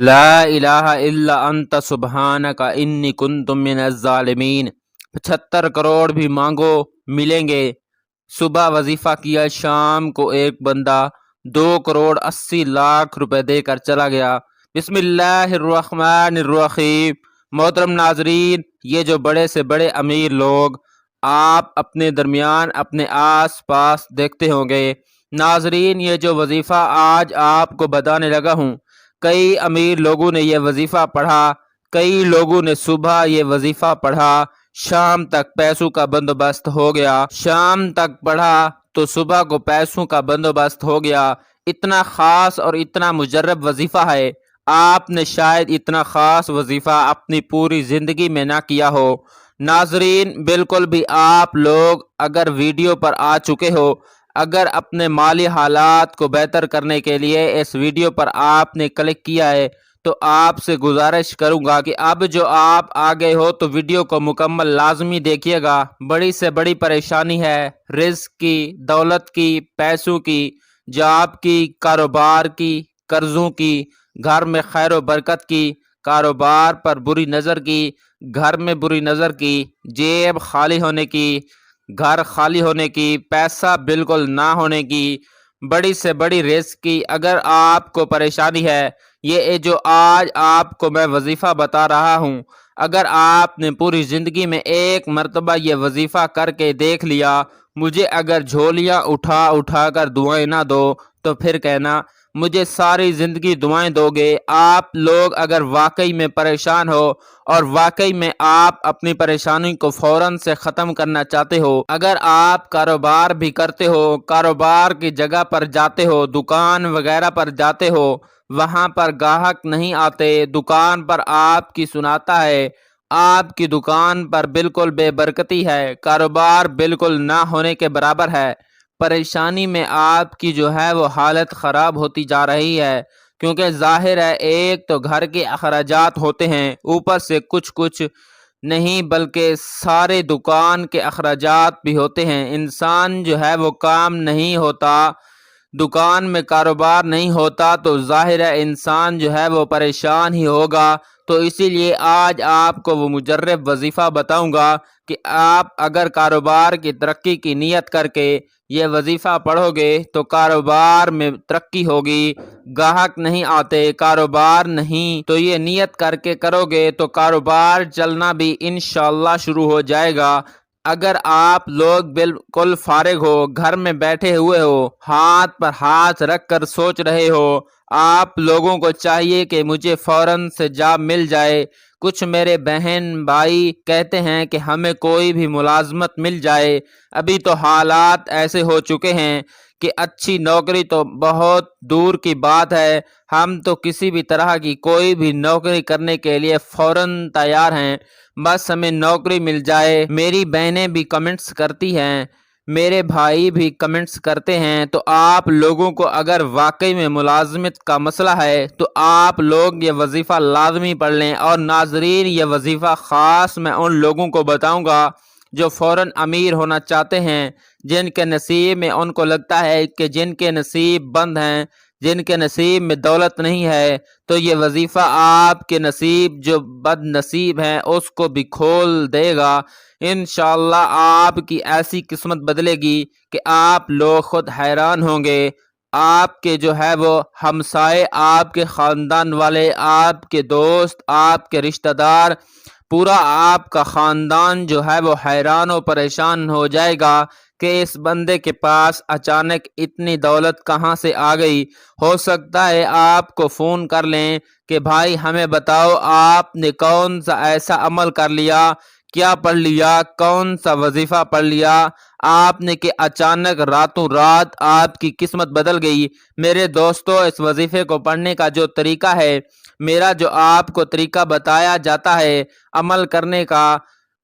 لا الہ الا انت سبحانک انی کنت من الظالمین۔ 75 کروڑ بھی مانگو ملیں گے۔ صبح وظیفہ کیا، شام کو ایک بندہ 2 کروڑ 80 لاکھ روپے دے کر چلا گیا۔ بسم اللہ الرحمن الرحیم۔ محترم ناظرین، یہ جو بڑے سے بڑے امیر لوگ آپ اپنے درمیان اپنے آس پاس دیکھتے ہوں گے، ناظرین یہ جو وظیفہ آج آپ کو بتانے لگا ہوں، کئی امیر لوگوں نے یہ وظیفہ پڑھا، کئی لوگوں نے صبح یہ وظیفہ پڑھا، شام تک پیسوں کا بندوبست ہو گیا، شام تک پڑھا تو صبح کو پیسوں کا بندوبست ہو گیا۔ اتنا خاص اور اتنا مجرب وظیفہ ہے، آپ نے شاید اتنا خاص وظیفہ اپنی پوری زندگی میں نہ کیا ہو۔ ناظرین، بالکل بھی آپ لوگ اگر ویڈیو پر آ چکے ہو، اگر اپنے مالی حالات کو بہتر کرنے کے لیے اس ویڈیو پر آپ نے کلک کیا ہے، تو آپ سے گزارش کروں گا کہ اب جو آپ آ گئے ہو تو ویڈیو کو مکمل لازمی دیکھیے گا۔ بڑی سے بڑی پریشانی ہے، رزق کی، دولت کی، پیسوں کی، جاب کی، کاروبار کی، قرضوں کی، گھر میں خیر و برکت کی، کاروبار پر بری نظر کی، گھر میں بری نظر کی، جیب خالی ہونے کی، گھر خالی ہونے کی، پیسہ بالکل نہ ہونے کی، بڑی سے بڑی رزق کی۔ اگر آپ کو پریشانی ہے، یہ جو آج آپ کو میں وظیفہ بتا رہا ہوں، اگر آپ نے پوری زندگی میں ایک مرتبہ یہ وظیفہ کر کے دیکھ لیا، مجھے اگر جھولیاں اٹھا اٹھا کر دعائیں نہ دو تو پھر کہنا مجھے ساری زندگی دعائیں دو گے۔ آپ لوگ اگر واقعی میں پریشان ہو اور واقعی میں آپ اپنی پریشانی کو فوراً سے ختم کرنا چاہتے ہو، اگر آپ کاروبار بھی کرتے ہو، کاروبار کی جگہ پر جاتے ہو، دکان وغیرہ پر جاتے ہو، وہاں پر گاہک نہیں آتے، دکان پر آپ کی سناتا ہے، آپ کی دکان پر بالکل بے برکتی ہے، کاروبار بالکل نہ ہونے کے برابر ہے، پریشانی میں آپ کی جو ہے وہ حالت خراب ہوتی جا رہی ہے، کیونکہ ظاہر ہے ایک تو گھر کے اخراجات ہوتے ہیں، اوپر سے کچھ نہیں بلکہ سارے دکان کے اخراجات بھی ہوتے ہیں۔ انسان جو ہے وہ کام نہیں ہوتا، دکان میں کاروبار نہیں ہوتا تو ظاہر ہے انسان جو ہے وہ پریشان ہی ہوگا۔ تو اسی لیے آج آپ کو وہ مجرب وظیفہ بتاؤں گا کہ آپ اگر کاروبار کی ترقی کی نیت کر کے یہ وظیفہ پڑھو گے تو کاروبار میں ترقی ہوگی، گاہک نہیں آتے، کاروبار نہیں، تو یہ نیت کر کے کرو گے تو کاروبار چلنا بھی انشاءاللہ شروع ہو جائے گا۔ اگر آپ لوگ بالکل فارغ ہو، گھر میں بیٹھے ہوئے ہو، ہاتھ پر ہاتھ رکھ کر سوچ رہے ہو، آپ لوگوں کو چاہیے کہ مجھے فوراً سے جاب مل جائے، کچھ میرے بہن بھائی کہتے ہیں کہ ہمیں کوئی بھی ملازمت مل جائے، ابھی تو حالات ایسے ہو چکے ہیں کہ اچھی نوکری تو بہت دور کی بات ہے، ہم تو کسی بھی طرح کی کوئی بھی نوکری کرنے کے لیے فوراً تیار ہیں، بس ہمیں نوکری مل جائے۔ میری بہنیں بھی کمنٹس کرتی ہیں، میرے بھائی بھی کمنٹس کرتے ہیں، تو آپ لوگوں کو اگر واقعی میں ملازمت کا مسئلہ ہے تو آپ لوگ یہ وظیفہ لازمی پڑھ لیں۔ اور ناظرین، یہ وظیفہ خاص میں ان لوگوں کو بتاؤں گا جو فوراً امیر ہونا چاہتے ہیں، جن کے نصیب میں ان کو لگتا ہے کہ جن کے نصیب بند ہیں، جن کے نصیب میں دولت نہیں ہے، تو یہ وظیفہ آپ کے نصیب جو بد نصیب ہیں اس کو بھی کھول دے گا۔ انشاءاللہ آپ کی ایسی قسمت بدلے گی کہ آپ لوگ خود حیران ہوں گے۔ آپ کے جو ہے وہ ہمسائے، آپ کے خاندان والے، آپ کے دوست، آپ کے رشتہ دار، پورا آپ کا خاندان جو ہے وہ حیران و پریشان ہو جائے گا کہ اس بندے کے پاس اچانک اتنی دولت کہاں سے آ گئی۔ ہو سکتا ہے آپ کو فون کر لیں کہ بھائی ہمیں بتاؤ آپ نے کون سا ایسا عمل کر لیا، کیا پڑھ لیا، کون سا وظیفہ پڑھ لیا آپ نے کہ اچانک راتوں رات آپ کی قسمت بدل گئی۔ میرے دوستو، اس وظیفے کو پڑھنے کا جو طریقہ ہے، میرا جو آپ کو طریقہ بتایا جاتا ہے عمل کرنے کا،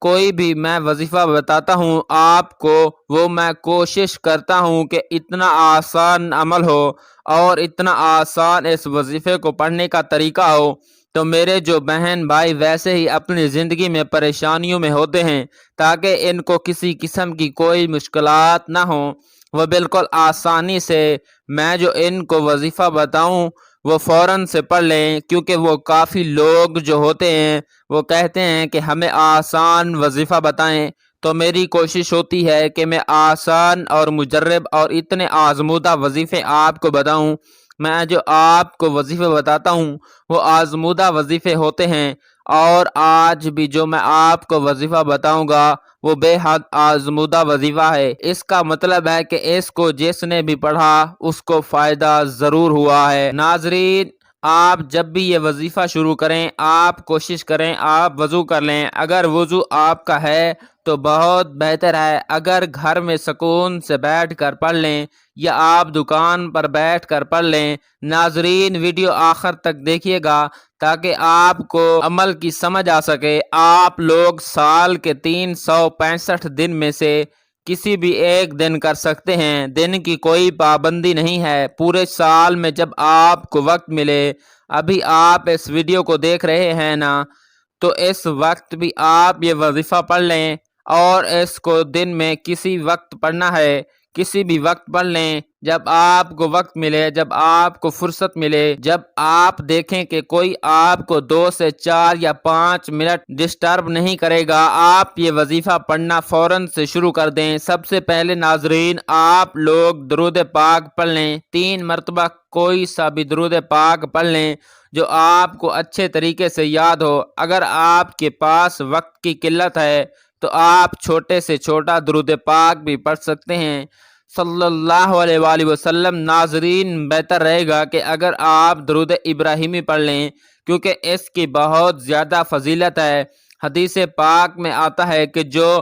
کوئی بھی میں وظیفہ بتاتا ہوں آپ کو، وہ میں کوشش کرتا ہوں کہ اتنا آسان عمل ہو اور اتنا آسان اس وظیفے کو پڑھنے کا طریقہ ہو، تو میرے جو بہن بھائی ویسے ہی اپنی زندگی میں پریشانیوں میں ہوتے ہیں، تاکہ ان کو کسی قسم کی کوئی مشکلات نہ ہوں، وہ بالکل آسانی سے میں جو ان کو وظیفہ بتاؤں وہ فوراً سے پڑھ لیں، کیونکہ وہ کافی لوگ جو ہوتے ہیں وہ کہتے ہیں کہ ہمیں آسان وظیفہ بتائیں، تو میری کوشش ہوتی ہے کہ میں آسان اور مجرب اور اتنے آزمودہ وظیفے آپ کو بتاؤں۔ میں جو آپ کو وظیفے بتاتا ہوں وہ آزمودہ وظیفے ہوتے ہیں، اور آج بھی جو میں آپ کو وظیفہ بتاؤں گا وہ بے حد آزمودہ وظیفہ ہے۔ اس کا مطلب ہے کہ اس کو جس نے بھی پڑھا اس کو فائدہ ضرور ہوا ہے۔ ناظرین، آپ جب بھی یہ وظیفہ شروع کریں آپ کوشش کریں آپ وضو کر لیں۔ اگر وضو آپ کا ہے تو بہت بہتر ہے، اگر گھر میں سکون سے بیٹھ کر پڑھ لیں یا آپ دکان پر بیٹھ کر پڑھ لیں۔ ناظرین، ویڈیو آخر تک دیکھیے گا تاکہ آپ کو عمل کی سمجھ آ سکے۔ آپ لوگ سال کے 365 دن میں سے کسی بھی ایک دن کر سکتے ہیں، دن کی کوئی پابندی نہیں ہے۔ پورے سال میں جب آپ کو وقت ملے، ابھی آپ اس ویڈیو کو دیکھ رہے ہیں نا، تو اس وقت بھی آپ یہ وظیفہ پڑھ لیں، اور اس کو دن میں کسی وقت پڑھنا ہے، کسی بھی وقت پڑھ لیں، جب آپ کو وقت ملے، جب آپ کو فرصت ملے، جب آپ دیکھیں کہ کوئی آپ کو 2 سے 4 یا 5 منٹ ڈسٹرب نہیں کرے گا، آپ یہ وظیفہ پڑھنا فوراً سے شروع کر دیں۔ سب سے پہلے ناظرین، آپ لوگ درود پاک پڑھ لیں، 3 مرتبہ کوئی سا بھی درود پاک پڑھ لیں جو آپ کو اچھے طریقے سے یاد ہو۔ اگر آپ کے پاس وقت کی قلت ہے تو آپ چھوٹے سے چھوٹا درود پاک بھی پڑھ سکتے ہیں صلی اللہ علیہ وآلہ وسلم۔ ناظرین، بہتر رہے گا کہ اگر آپ درود ابراہیمی پڑھ لیں، کیونکہ اس کی بہت زیادہ فضیلت ہے۔ حدیث پاک میں آتا ہے کہ جو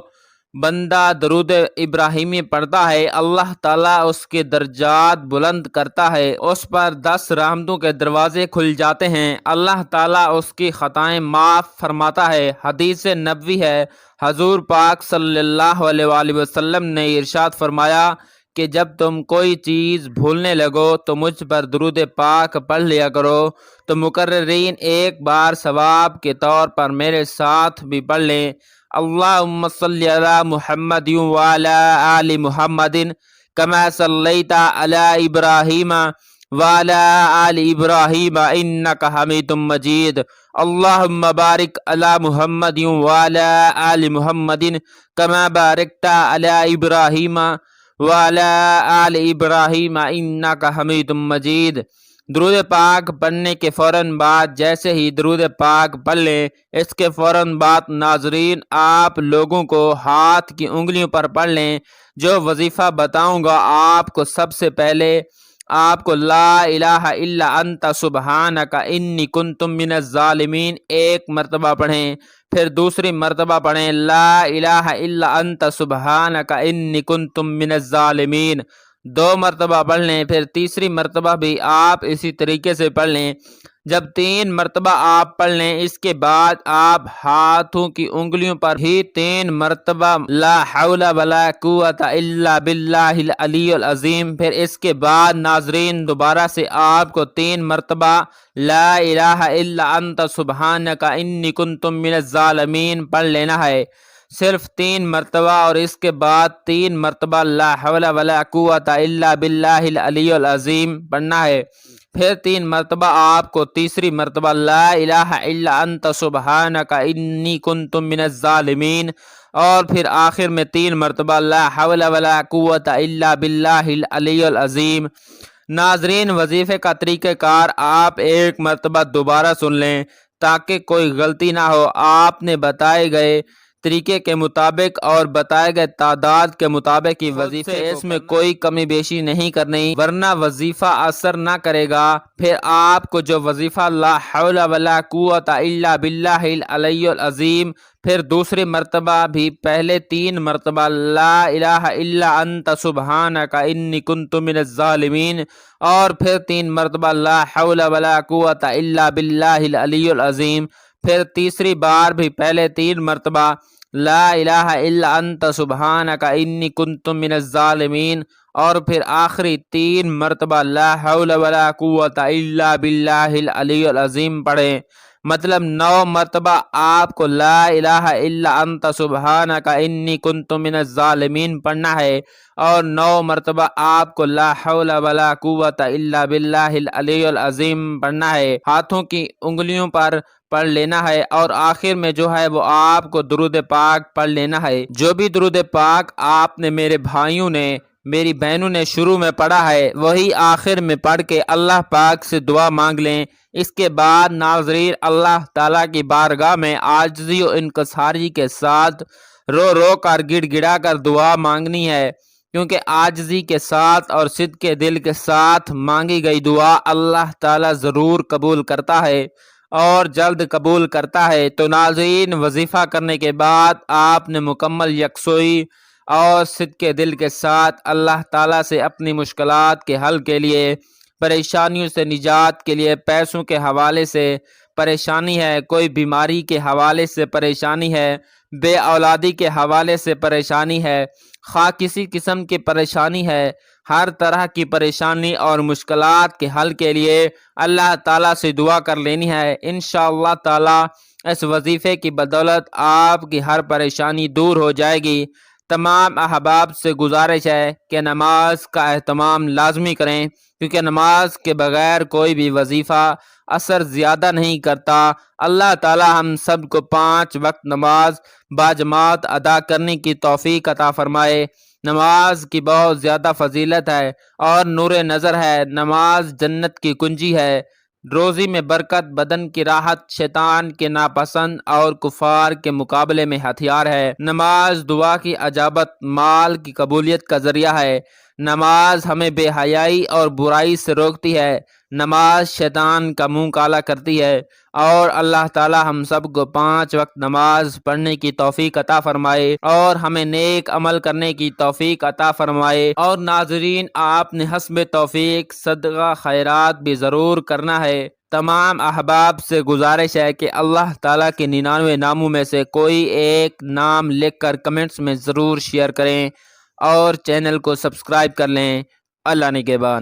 بندہ درود ابراہیمی پڑھتا ہے اللہ تعالیٰ اس کے درجات بلند کرتا ہے، اس پر 10 رحمتوں کے دروازے کھل جاتے ہیں، اللہ تعالیٰ اس کی خطائیں معاف فرماتا ہے۔ حدیث نبوی ہے، حضور پاک صلی اللہ علیہ وآلہ وسلم نے ارشاد فرمایا کہ جب تم کوئی چیز بھولنے لگو تو مجھ پر درود پاک پڑھ لیا کرو، تو مقررین ایک بار ثواب کے طور پر میرے ساتھ بھی پڑھ لیں۔ اللہم صلی علی محمد وعلی آل محمد کما صلیت علی ابراہیم وعلی آل ابراہیم انک حمید مجید۔ اللہم بارک علی محمد وعلی آل محمد کما بارکت علی ابراہیم وعلی آل ابراہیم انک حمید مجید۔ درود پاک پڑھنے کے فوراً بعد جیسے ہی درود پاک پڑھ لیں، اس کے فوراً بعد ناظرین آپ لوگوں کو ہاتھ کی انگلیوں پر پڑھ لیں۔ جو وظیفہ بتاؤں گا آپ کو، سب سے پہلے آپ کو لا الہ الا انت سبحانک انی کنت من الظالمین ایک مرتبہ پڑھیں، پھر دوسری مرتبہ پڑھیں لا الہ الا انت سبحانک انی کنت من الظالمین، 2 مرتبہ پڑھ لیں، پھر تیسری مرتبہ بھی آپ اسی طریقے سے پڑھ لیں۔ جب 3 مرتبہ آپ پڑھ لیں، اس کے بعد آپ ہاتھوں کی انگلیوں پر ہی 3 مرتبہ لا حول ولا قوت الا باللہ العلی العظیم، پھر اس کے بعد ناظرین دوبارہ سے آپ کو 3 مرتبہ لا الہ الا انت سبحانک انی کنت من الظالمین پڑھ لینا ہے، صرف 3 مرتبہ، اور اس کے بعد 3 مرتبہ لا حول ولا قوت الا باللہ العلی العظیم پڑھنا ہے، پھر 3 مرتبہ آپ کو تیسری مرتبہ لا الہ الا انت سبحانک انی کنت من الظالمین، اور پھر آخر میں 3 مرتبہ لا حول ولا قوت الا باللہ العلی العظیم۔ ناظرین، وظیفے کا طریقہ کار آپ ایک مرتبہ دوبارہ سن لیں تاکہ کوئی غلطی نہ ہو۔ آپ نے بتائے گئے طریقے کے مطابق اور بتائے گئے تعداد کے مطابق ہی وظیفے، اس میں کوئی کمی بیشی نہیں کرنی، ورنہ وظیفہ اثر نہ کرے گا۔ پھر آپ کو جو وظیفہ لا حول ولا قوت الا باللہ العلی العظیم، پھر دوسری مرتبہ بھی پہلے 3 مرتبہ لا الہ الا انت سبحانک انی کنت من الظالمین، اور پھر 3 مرتبہ لا حول ولا قوت الا باللہ العلی العظیم، پھر تیسری بار بھی پہلے 3 مرتبہ لا الہ الا انت سبحانک انی کنت من الظالمین، اور پھر آخری 3 مرتبہ لا حول ولا قوت الا باللہ العلی العظیم پڑھیں۔ مطلب 9 مرتبہ آپ کو لا الہ الا انت سبحانک انی کنت من الظالمین پڑھنا ہے، اور 9 مرتبہ آپ کو لا حول ولا قوت الا باللہ العلی العظیم پڑھنا ہے، ہاتھوں کی انگلیوں پر پڑھ لینا ہے، اور آخر میں جو ہے وہ آپ کو درود پاک پڑھ لینا ہے۔ جو بھی درود پاک آپ نے میرے بھائیوں نے میری بہنوں نے شروع میں پڑھا ہے وہی آخر میں پڑھ کے اللہ پاک سے دعا مانگ لیں۔ اس کے بعد ناظرین اللہ تعالیٰ کی بارگاہ میں عاجزی و انکساری کے ساتھ رو رو کر گڑ گڑا کر دعا مانگنی ہے، کیونکہ عاجزی کے ساتھ اور صدق کے دل کے ساتھ مانگی گئی دعا اللہ تعالیٰ ضرور قبول کرتا ہے اور جلد قبول کرتا ہے۔ تو ناظرین وظیفہ کرنے کے بعد آپ نے مکمل یکسوئی اور صدق دل کے ساتھ اللہ تعالیٰ سے اپنی مشکلات کے حل کے لیے، پریشانیوں سے نجات کے لیے، پیسوں کے حوالے سے پریشانی ہے، کوئی بیماری کے حوالے سے پریشانی ہے، بے اولادی کے حوالے سے پریشانی ہے، خواہ کسی قسم کی پریشانی ہے، ہر طرح کی پریشانی اور مشکلات کے حل کے لیے اللہ تعالیٰ سے دعا کر لینی ہے۔ انشاءاللہ تعالیٰ اس وظیفے کی بدولت آپ کی ہر پریشانی دور ہو جائے گی۔ تمام احباب سے گزارش ہے کہ نماز کا اہتمام لازمی کریں، کیونکہ نماز کے بغیر کوئی بھی وظیفہ اثر زیادہ نہیں کرتا۔ اللہ تعالی ہم سب کو 5 وقت نماز باجماعت ادا کرنے کی توفیق عطا فرمائے۔ نماز کی بہت زیادہ فضیلت ہے اور نور نظر ہے، نماز جنت کی کنجی ہے، روزی میں برکت، بدن کی راحت، شیطان کے ناپسند اور کفار کے مقابلے میں ہتھیار ہے۔ نماز دعا کی اجابت، مال کی قبولیت کا ذریعہ ہے۔ نماز ہمیں بے حیائی اور برائی سے روکتی ہے۔ نماز شیطان کا منہ کالا کرتی ہے، اور اللہ تعالی ہم سب کو 5 وقت نماز پڑھنے کی توفیق عطا فرمائے اور ہمیں نیک عمل کرنے کی توفیق عطا فرمائے۔ اور ناظرین آپ نے حسب توفیق صدقہ خیرات بھی ضرور کرنا ہے۔ تمام احباب سے گزارش ہے کہ اللہ تعالیٰ کے 99 ناموں میں سے کوئی ایک نام لکھ کر کمنٹس میں ضرور شیئر کریں اور چینل کو سبسکرائب کر لیں۔ اللہ نگہبان۔